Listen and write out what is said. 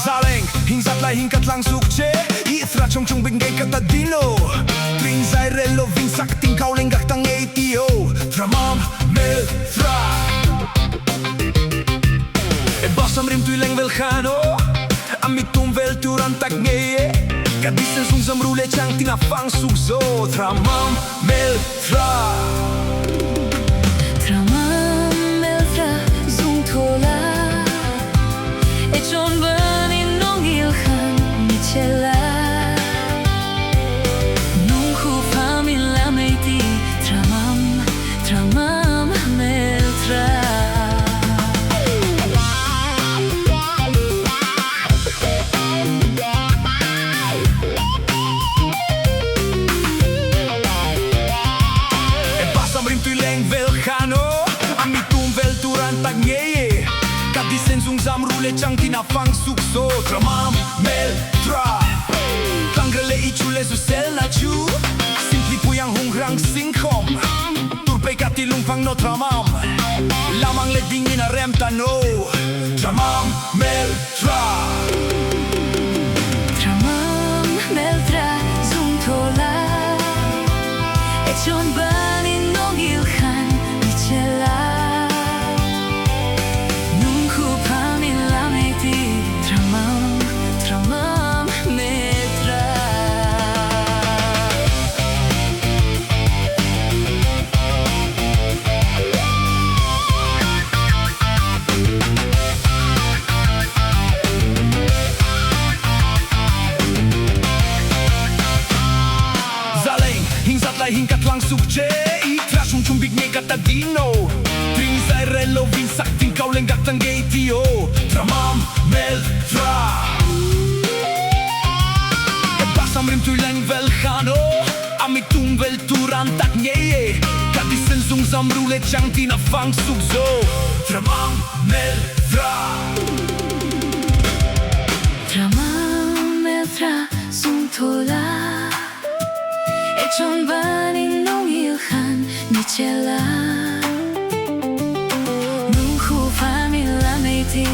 Zaleng, hinzat la hinkat lang sukce Itra chong chong bingay katadino Trin zay relo ving sakting kauling gaktang ATO Tramam mel fra E basam rim tuy leng velkhano Amitum vel turan tak ngeye Kadisen sung zamrule chang tina fang sukzo Tramam mel fra Tramam mel fra zung thola E chon Nung khu familja mig di Tramam, tramam meltra E pasam rim tuy leng velkhano Amitum vel turan tag ngeye Kadisen zung zamrule chang tina fang sukso Tramam mel tra Tangrele ichule su sel na chu Simpli puyang hungrang singkom Turpei katilung fang no tramam Lamang le dingin a rem tano Tramam mel tra Tramam meltra zung thola E chon bani nong ilkhan michela Nung khu familja mig di Tramam, tramam meltra Zaleng, hinzat la hinkat lang sukce Itra chong chong bignye katadino Trin zay relo vin sakting kauling gaktang ATO Tramam mel tra E basam rim tuy leng velkhano Amitum vel turan tak ngeye Kadisen zung zamrule chang tina fang sukzo Tramam mel tra Tramam meltra zung thola E chon bani nong ilkhan michela Nung khu familja mig di